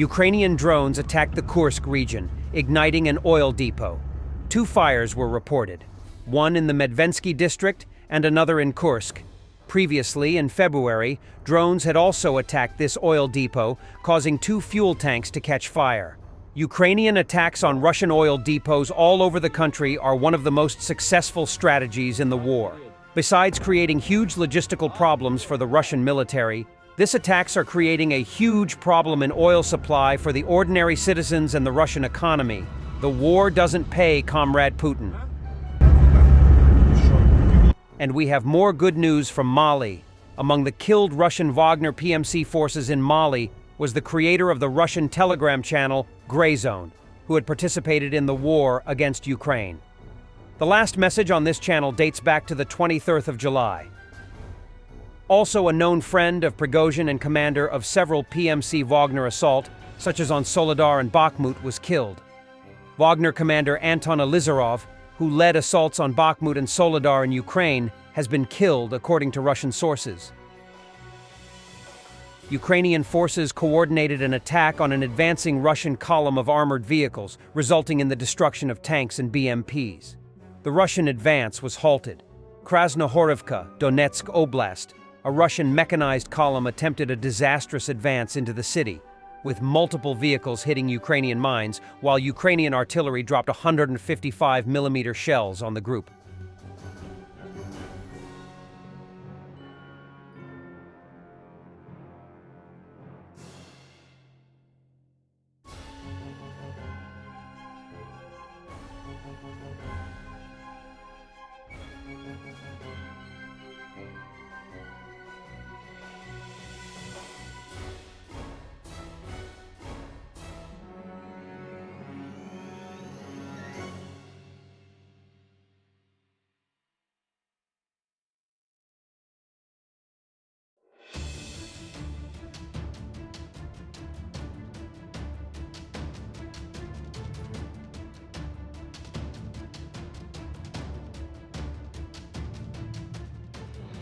Ukrainian drones attacked the Kursk region, igniting an oil depot. 2 fires were reported, one in the Medvensky district and another in Kursk. Previously, in February, drones had also attacked this oil depot, causing 2 fuel tanks to catch fire. Ukrainian attacks on Russian oil depots all over the country are one of the most successful strategies in the war. Besides creating huge logistical problems for the Russian military, these attacks are creating a huge problem in oil supply for the ordinary citizens and the Russian economy. The war doesn't pay, Comrade Putin. And we have more good news from Mali. Among the killed Russian Wagner PMC forces in Mali was the creator of the Russian Telegram channel, Grey Zone, who had participated in the war against Ukraine. The last message on this channel dates back to the 23rd of July. Also a known friend of Prigozhin and commander of several PMC Wagner assault, such as on Soledar and Bakhmut, was killed. Wagner commander Anton Elizarov, who led assaults on Bakhmut and Soledar in Ukraine, has been killed, according to Russian sources. Ukrainian forces coordinated an attack on an advancing Russian column of armored vehicles, resulting in the destruction of tanks and BMPs. The Russian advance was halted. Krasnohorivka, Donetsk Oblast, a Russian mechanized column attempted a disastrous advance into the city, with multiple vehicles hitting Ukrainian mines, while Ukrainian artillery dropped 155mm shells on the group.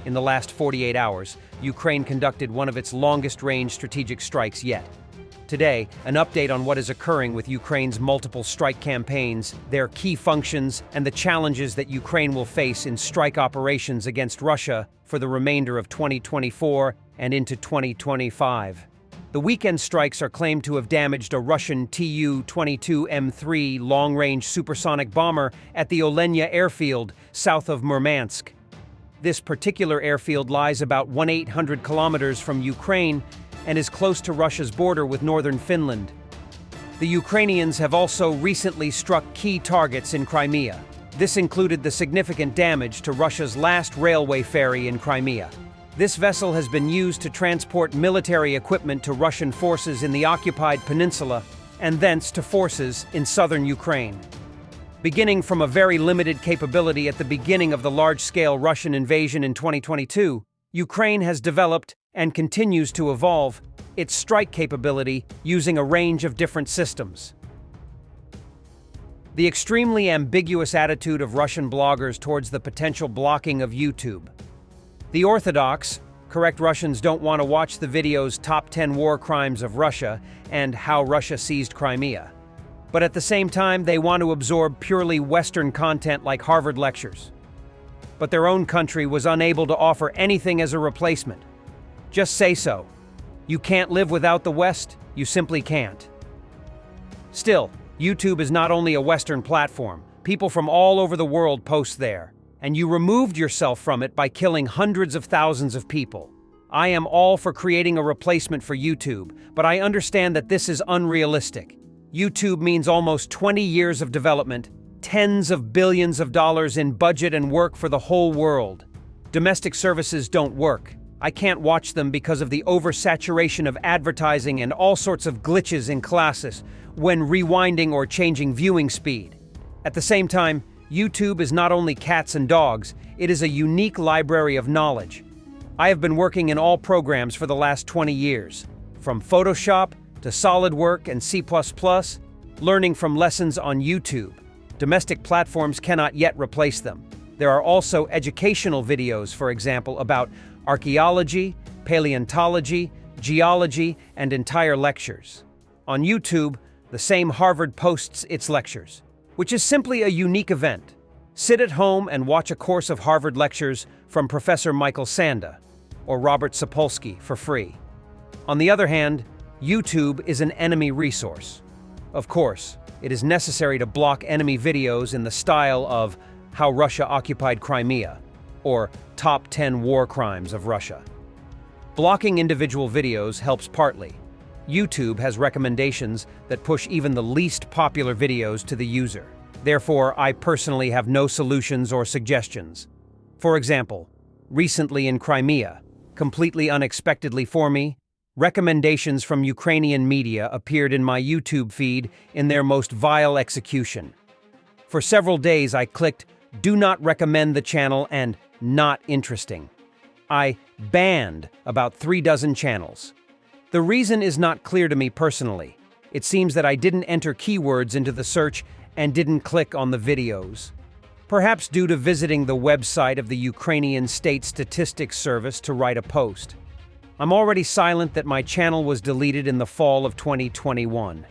In the last 48 hours, Ukraine conducted one of its longest-range strategic strikes yet. Today, an update on what is occurring with Ukraine's multiple strike campaigns, their key functions, and the challenges that Ukraine will face in strike operations against Russia for the remainder of 2024 and into 2025. The weekend strikes are claimed to have damaged a Russian Tu-22M3 long-range supersonic bomber at the Olenia airfield south of Murmansk. This particular airfield lies about 1,800 kilometers from Ukraine and is close to Russia's border with northern Finland. The Ukrainians have also recently struck key targets in Crimea. This included the significant damage to Russia's last railway ferry in Crimea. This vessel has been used to transport military equipment to Russian forces in the occupied peninsula and thence to forces in southern Ukraine. Beginning from a very limited capability at the beginning of the large-scale Russian invasion in 2022, Ukraine has developed and continues to evolve its strike capability using a range of different systems. The extremely ambiguous attitude of Russian bloggers towards the potential blocking of YouTube. The orthodox, correct Russians don't want to watch the videos Top 10 War Crimes of Russia and How Russia Seized Crimea. But at the same time, they want to absorb purely Western content like Harvard lectures. But their own country was unable to offer anything as a replacement. Just say so. You can't live without the West, you simply can't. Still, YouTube is not only a Western platform. People from all over the world post there, and you removed yourself from it by killing hundreds of thousands of people. I am all for creating a replacement for YouTube, but I understand that this is unrealistic. YouTube means almost 20 years of development, tens of billions of dollars in budget and work for the whole world. Domestic services don't work. I can't watch them because of the oversaturation of advertising and all sorts of glitches in classes when rewinding or changing viewing speed. At the same time, YouTube is not only cats and dogs, it is a unique library of knowledge. I have been working in all programs for the last 20 years, from Photoshop to SolidWorks and C++, learning from lessons on YouTube. Domestic platforms cannot yet replace them. There are also educational videos, for example, about archaeology, paleontology, geology, and entire lectures. On YouTube, the same Harvard posts its lectures, which is simply a unique event. Sit at home and watch a course of Harvard lectures from Professor Michael Sanda or Robert Sapolsky for free. On the other hand, YouTube is an enemy resource. Of course, it is necessary to block enemy videos in the style of How Russia Occupied Crimea or Top 10 War Crimes of Russia. Blocking individual videos helps partly. YouTube has recommendations that push even the least popular videos to the user. Therefore, I personally have no solutions or suggestions. For example, recently in Crimea, completely unexpectedly for me, recommendations from Ukrainian media appeared in my YouTube feed in their most vile execution. For several days I clicked "Do not recommend the channel" and "Not interesting." I banned about 36 channels. The reason is not clear to me personally. It seems that I didn't enter keywords into the search and didn't click on the videos. Perhaps due to visiting the website of the Ukrainian State Statistics Service to write a post. I'm already silent that my channel was deleted in the fall of 2021.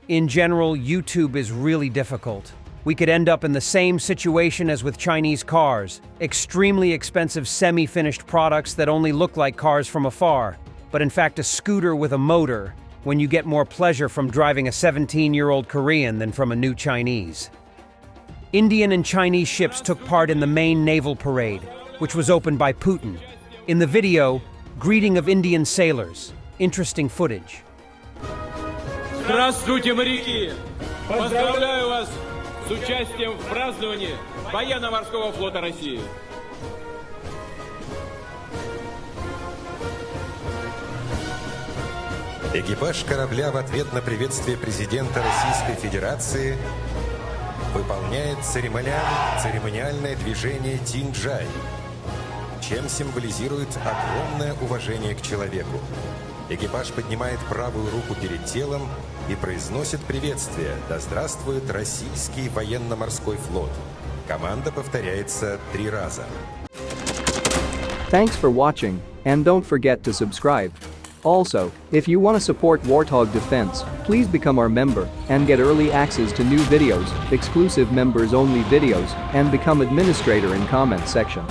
In general, YouTube is really difficult. We could end up in the same situation as with Chinese cars, extremely expensive semi-finished products that only look like cars from afar, but in fact a scooter with a motor, when you get more pleasure from driving a 17-year-old Korean than from a new Chinese. Indian and Chinese ships took part in the main naval parade, which was opened by Putin. In the video, greeting of Indian sailors. Interesting footage. Здравствуйте, моряки! Поздравляю вас с участием в праздновании Военно-морского флота России. Экипаж корабля в ответ на приветствие президента Российской Федерации выполняет церемониальное движение Тинджай, чем символизирует огромное уважение к человеку. Экипаж поднимает правую руку перед телом и произносит приветствие: «Да здравствует российский военно-морской флот». Команда повторяется 3 раза. Thanks for watching, and don't forget to subscribe. Also, if you want to support Warthog Defense, please become our member and get early access to new videos, exclusive members-only videos, and become administrator in comment section.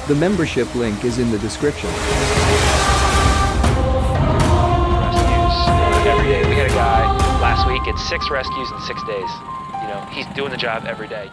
The membership link is in the description. Every day. We had a guy last week, it's 6 rescues in 6 days. You know, he's doing the job every day.